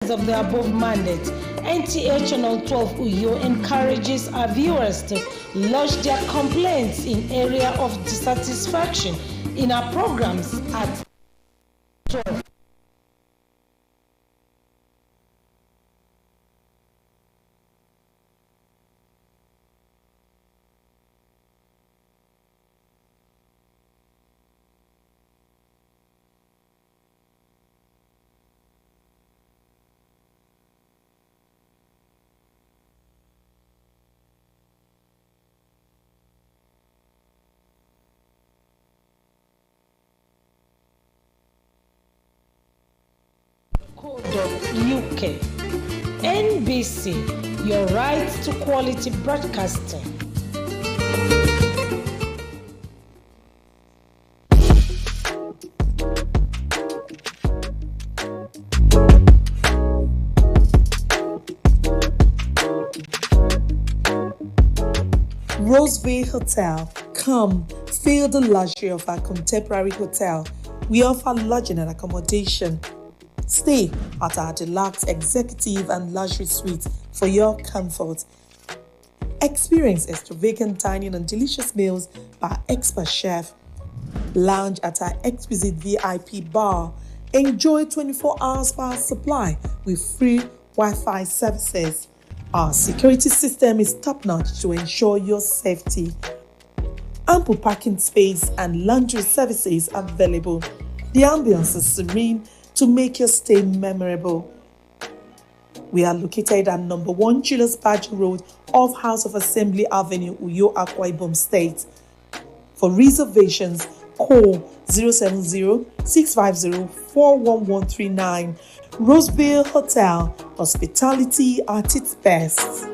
of the above mandate, NTA Channel 12 Uyo encourages our viewers to lodge their complaints in area of dissatisfaction in our programs at 12. UK. NBC, your right to quality broadcasting. Roseville Hotel. Come, feel the luxury of our contemporary hotel. We offer lodging and accommodation. Stay at our deluxe executive and luxury suite for your comfort. Experience extravagant dining and delicious meals by expert chef. Lounge at our exquisite VIP bar. Enjoy 24 hours power supply with free Wi-Fi services. Our security system is top-notch to ensure your safety. Ample parking space and laundry services available. The ambience is serene to make your stay memorable. We are located at number 1 Julius Baji Road off House of Assembly Avenue, Uyo, Akwa Ibom State. For reservations, call 070-650-41139. Roseville Hotel, hospitality at its best.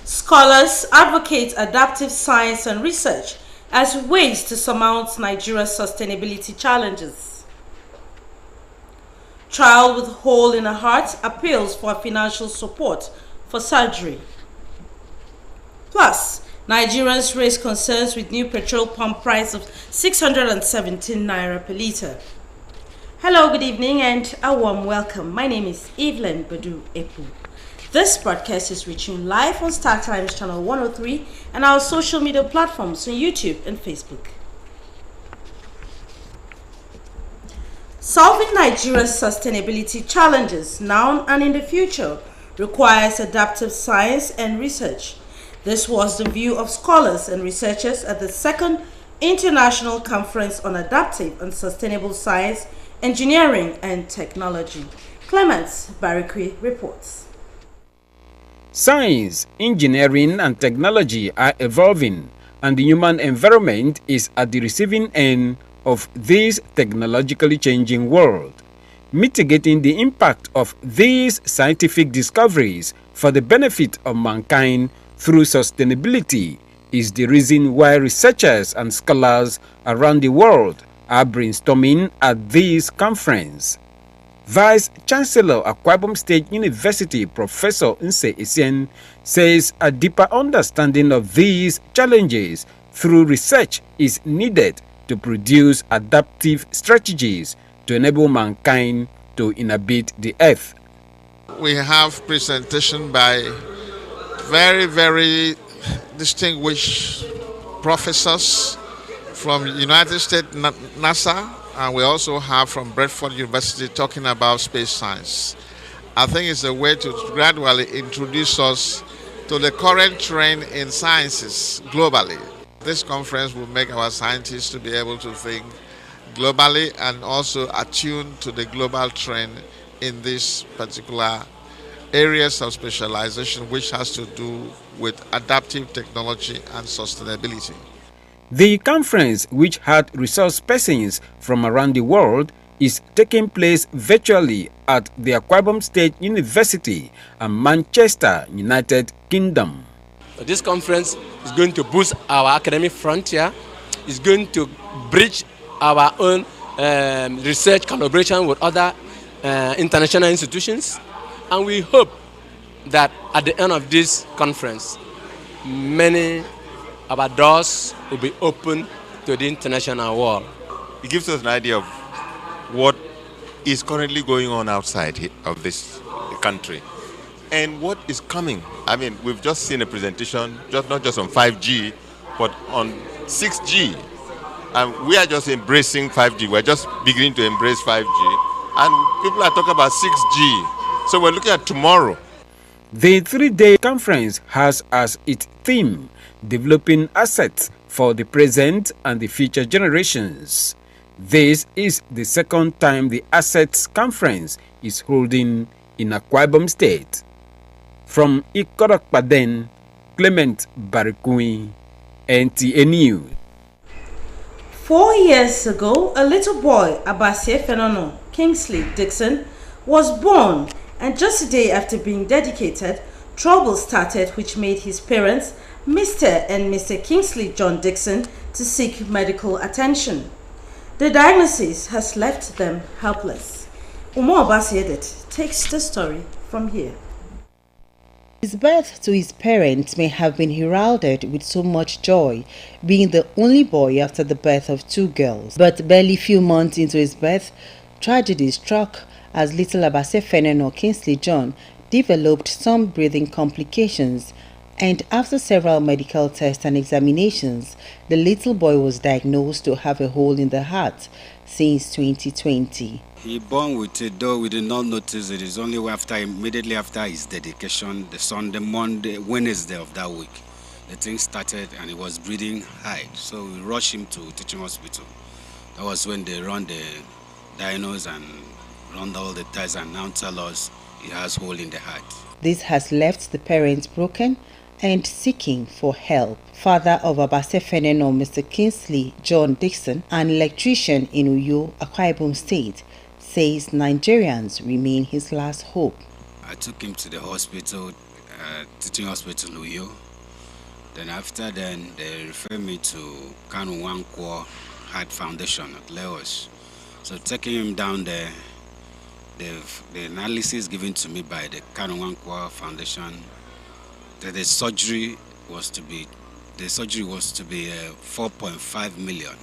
Scholars advocate adaptive science and research as ways to surmount Nigeria's sustainability challenges. Child with hole in a heart appeals for financial support for surgery. Plus, Nigerians raise concerns with new petrol pump price of 617 naira per litre. Hello, good evening and a warm welcome. My name is Evelyn Badu Epu. This broadcast is reaching live on Star Times Channel 103 and our social media platforms on YouTube and Facebook. Solving Nigeria's sustainability challenges now and in the future requires adaptive science and research. This was the view of scholars and researchers at the second International Conference on Adaptive and Sustainable Science, Engineering and Technology. Clements Barikwi reports. Science, engineering, and technology are evolving, and the human environment is at the receiving end of this technologically changing world. Mitigating the impact of these scientific discoveries for the benefit of mankind through sustainability is the reason why researchers and scholars around the world are brainstorming at this conference. Vice Chancellor Akwa Ibom State University Professor Nse Essien says a deeper understanding of these challenges through research is needed to produce adaptive strategies to enable mankind to inhabit the earth. We have presentation by very distinguished professors from United States NASA, and we also have from Bradford University talking about space science. I think it's a way to gradually introduce us to the current trend in sciences globally. This conference will make our scientists to be able to think globally and also attune to the global trend in these particular areas of specialization, which has to do with adaptive technology and sustainability. The conference, which had resource persons from around the world, is taking place virtually at the Akwa Ibom State University and Manchester, United Kingdom. This conference is going to boost our academic frontier. It's going to bridge our own research collaboration with other international institutions. And we hope that at the end of this conference, many of our doors will be open to the international world. It gives us an idea of what is currently going on outside of this country and what is coming. I mean, we've just seen a presentation, not just on 5G, but on 6G. And we are just embracing 5G. We're just beginning to embrace 5G. And people are talking about 6G. So we're looking at tomorrow. The 3-day conference has as its theme developing assets for the present and the future generations. This is the second time the Assets Conference is holding in Akwa Ibom State. From Ikorokpaden, Clement Barikui, NTA News. 4 years ago, a little boy, Abasie Fenono Kingsley Dixon, was born, and just a day after being dedicated, trouble started which made his parents, Mr. and Mr. Kingsley John Dixon, to seek medical attention. The diagnosis has left them helpless. Umo Obasiedet takes the story from here. His birth to his parents may have been heralded with so much joy, being the only boy after the birth of 2 girls. But barely few months into his birth, tragedy struck as little Abasie Fenono Kingsley John developed some breathing complications, and after several medical tests and examinations, the little boy was diagnosed to have a hole in the heart since 2020. He born with it, though we did not notice it. It's only immediately after his dedication, the Sunday, Monday, Wednesday of that week, the thing started and he was breathing high. So we rushed him to teaching hospital. That was when they run the diagnose and run all the tests and now tell us he has hole in the heart. This has left the parents broken and seeking for help. Father of Abasie Fenono, Mr. Kingsley John Dixon, an electrician in Uyo, Akwa Ibom State, says Nigerians remain his last hope. I took him to the hospital, teaching hospital Uyo. Then after then, they referred me to Kanu Wankwo Heart Foundation at Lagos. So taking him down there, the analysis given to me by the Kanu Wankwo Foundation, that the surgery was to be 4.5 million.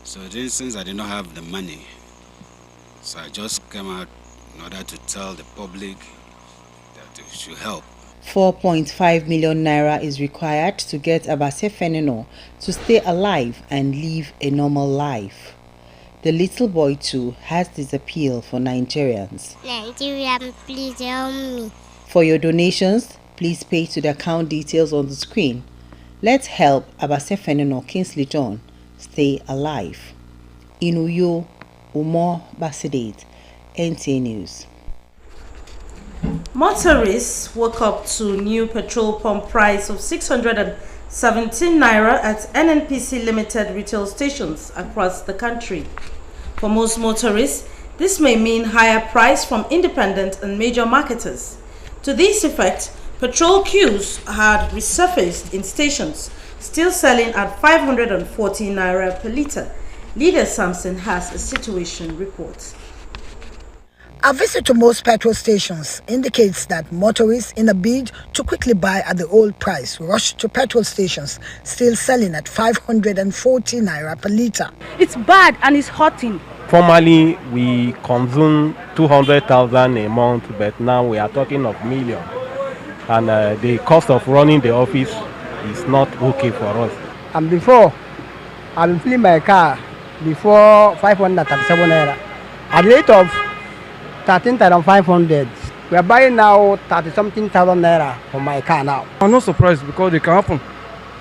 So then, since I did not have the money, so I just came out in order to tell the public that they should help. 4.5 million naira is required to get Abasie Fenono to stay alive and live a normal life. The little boy too has this appeal for Nigerians. Nigerian, please help me. For your donations, please pay to the account details on the screen. Let's help Abasie Fenono Kingsley John stay alive. In Uyo, Umo Basidet, NTA News. Motorists woke up to new petrol pump price of 617 naira at NNPC limited retail stations across the country. For most motorists, this may mean higher price from independent and major marketers. To this effect, petrol queues had resurfaced in stations, still selling at 540 naira per litre. Leader Samson has a situation report. A visit to most petrol stations indicates that motorists, in a bid to quickly buy at the old price, rush to petrol stations, still selling at 540 naira per litre. It's bad and it's hurting. Formerly, we consume 200,000 a month, but now we are talking of million. And the cost of running the office is not okay for us. And before, I've been filling my car before 537 naira. At the rate of 13,500. We are buying now 30-something thousand naira for my car now. I'm not surprised because it can happen.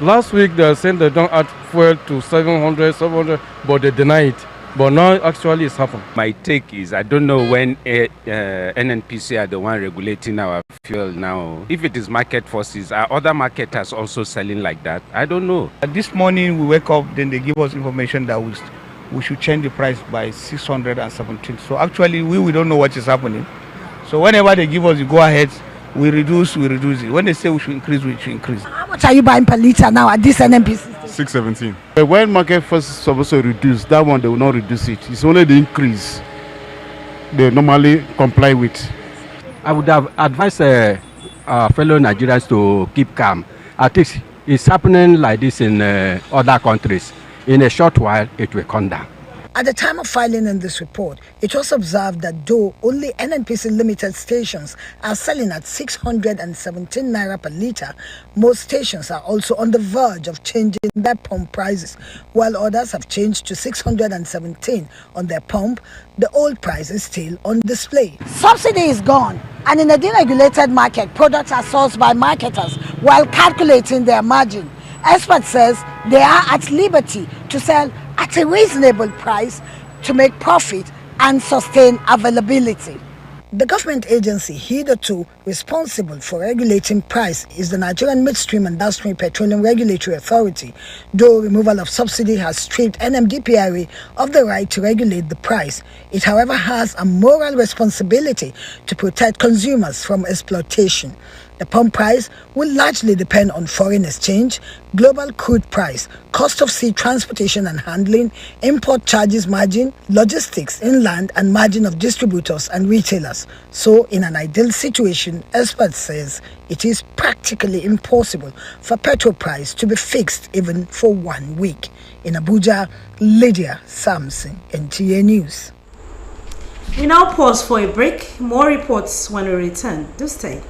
Last week they said they don't add fuel to 700, but they deny it. But now actually it's happened. My take is I don't know when NNPC are the one regulating our fuel now. If it is market forces, are other marketers also selling like that? I don't know. This morning we wake up, then they give us information that we should change the price by 617. So actually we don't know what is happening. So whenever they give us the go ahead, we reduce it. When they say we should increase, we should increase. How much are you buying per litre now at this NNPC? 617. When market first is supposed to reduce, that one they will not reduce it. It's only the increase they normally comply with. I would have advised our fellow Nigerians to keep calm. At least it's happening like this in other countries. In a short while, it will come down. At the time of filing in this report, it was observed that though only NNPC limited stations are selling at 617 naira per litre, most stations are also on the verge of changing their pump prices. While others have changed to 617 on their pump, the old price is still on display. Subsidy is gone, and in a deregulated market, products are sourced by marketers while calculating their margin. Expert says they are at liberty to sell at a reasonable price to make profit and sustain availability. The government agency hitherto responsible for regulating price is the Nigerian Midstream and Downstream Petroleum Regulatory Authority, though removal of subsidy has stripped NMDPRA of the right to regulate the price. It, however, has a moral responsibility to protect consumers from exploitation. The pump price will largely depend on foreign exchange, global crude price, cost of sea transportation and handling, import charges margin, logistics, inland and margin of distributors and retailers. So, in an ideal situation, experts says it is practically impossible for petrol price to be fixed even for 1 week. In Abuja, Lydia Samson, NTA News. We now pause for a break. More reports when we return. Do stay.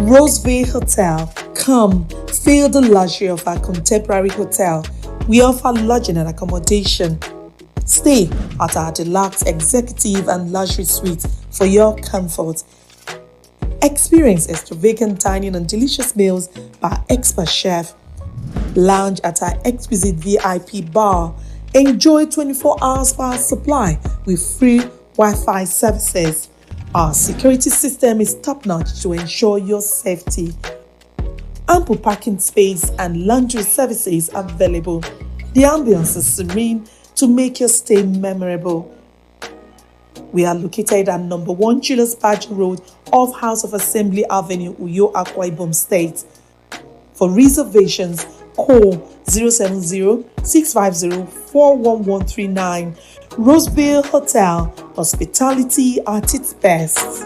Roseville Hotel. Come, feel the luxury of our contemporary hotel. We offer lodging and accommodation. Stay at our deluxe executive and luxury suite for your comfort. Experience extravagant dining and delicious meals by expert chef. Lounge at our exquisite VIP bar. Enjoy 24 hours power supply with free Wi-Fi services. Our security system is top-notch to ensure your safety. Ample parking space and laundry services available. The ambience is serene to make your stay memorable. We are located at number 1 Julius Badger Road off House of Assembly Avenue, Uyo, Akwa Ibom State. For reservations, call 070-650-41139. Roseville Hotel, hospitality at its best.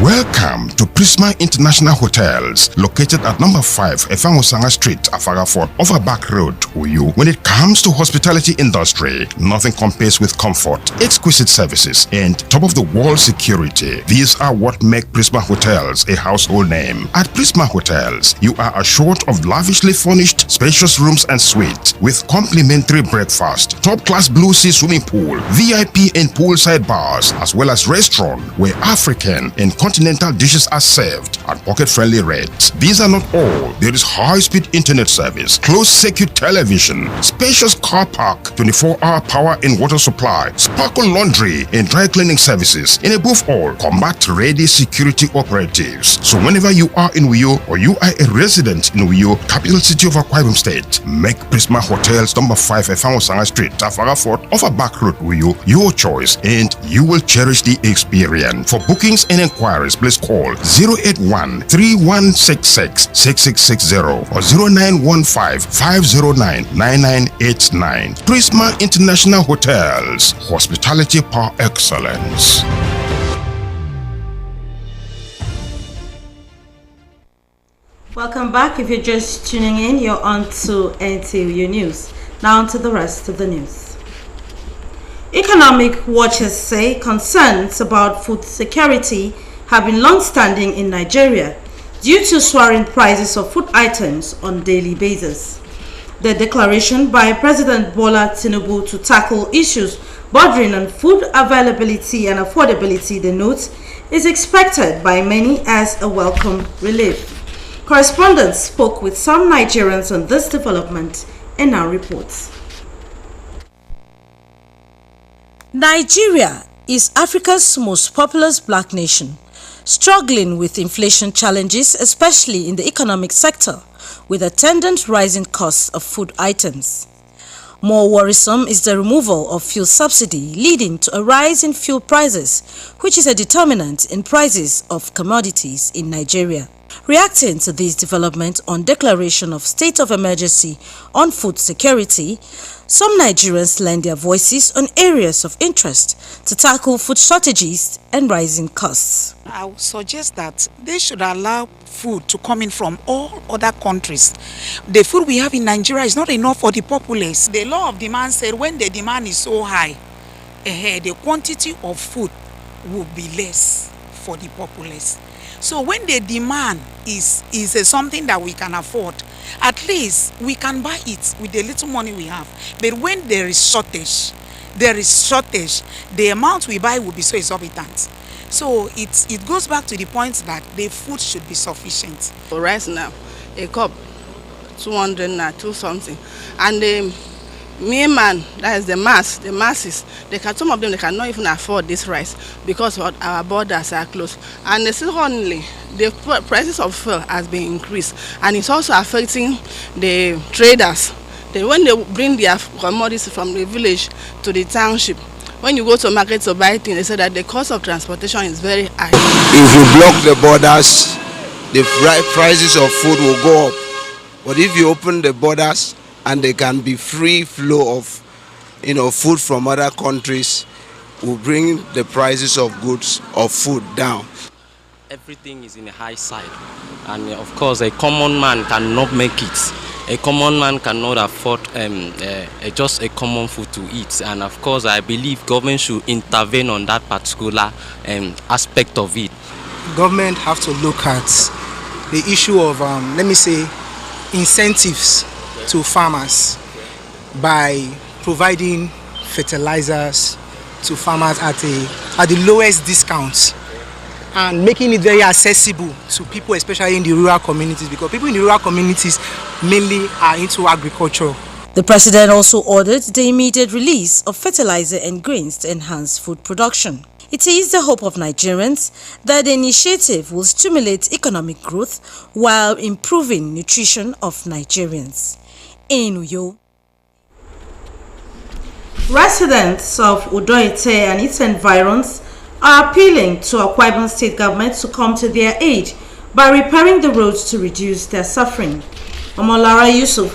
Welcome to Prisma International Hotels, located at number 5 Efangosanga Street, Afara Fort, Over Back Road, Uyu. When it comes to hospitality industry, nothing compares with comfort, exquisite services, and top-of-the-world security. These are what make Prisma Hotels a household name. At Prisma Hotels, you are assured of lavishly furnished, spacious rooms and suites with complimentary breakfast, top-class blue sea swimming pool, VIP and poolside bars, as well as restaurant where African and continental dishes are served at pocket-friendly rates. These are not all. There is high-speed internet service, closed-circuit television, spacious car park, 24-hour power and water supply, sparkle laundry and dry cleaning services, and above all, combat-ready security operatives. So whenever you are in Uyo or you are a resident in Uyo, capital city of Akwa Ibom State, make Prisma Hotels number 5 Efangosanga Street, Afara Fort, Over Back Road, Uyo, your choice, and you will cherish the experience. For bookings and inquiries, please call 081-3166-6660 or 0915-509-9989. Prisma International Hotels, hospitality par excellence. Welcome back. If you're just tuning in, you're on to NTU News. Now on to the rest of the news. Economic watchers say concerns about food security have been long-standing in Nigeria due to soaring prices of food items on a daily basis. The declaration by President Bola Tinubu to tackle issues bordering on food availability and affordability, the note, is expected by many as a welcome relief. Correspondents spoke with some Nigerians on this development and now reports. Nigeria is Africa's most populous black nation, struggling with inflation challenges, especially in the economic sector, with attendant rising costs of food items. More worrisome is the removal of fuel subsidy, leading to a rise in fuel prices, which is a determinant in prices of commodities in Nigeria. Reacting to this development on declaration of state of emergency on food security, some Nigerians lend their voices on areas of interest to tackle food shortages and rising costs. I would suggest that they should allow food to come in from all other countries. The food we have in Nigeria is not enough for the populace. The law of demand said when the demand is so high, the quantity of food will be less for the populace. So when the demand is something that we can afford, at least we can buy it with the little money we have. But when there is shortage, the amount we buy will be so exorbitant. So it goes back to the point that the food should be sufficient. For rice now, a cup, 200 na 2 something, and the main man, that is the masses, some of them they cannot even afford this rice because our borders are closed. And secondly, the prices of fuel has been increased, and it's also affecting the traders. When they bring their commodities from the village to the township, when you go to market to buy things, they say that the cost of transportation is very high. If you block the borders, the prices of food will go up. But if you open the borders and there can be free flow of food from other countries, will bring the prices of goods of food down. Everything is in the high side, and of course a common man cannot make it. A common man cannot afford just a common food to eat, and of course I believe government should intervene on that particular aspect of it. Government have to look at the issue of let me say incentives to farmers by providing fertilizers to farmers at the lowest discounts, and making it very accessible to people, especially in the rural communities, because people in the rural communities mainly are into agriculture. The president also ordered the immediate release of fertilizer and grains to enhance food production. It is the hope of Nigerians that the initiative will stimulate economic growth while improving nutrition of Nigerians. In Uyo, residents of Udo-Ite and its environs are appealing to Akwa Ibom State government to come to their aid by repairing the roads to reduce their suffering. Omolara Yusuf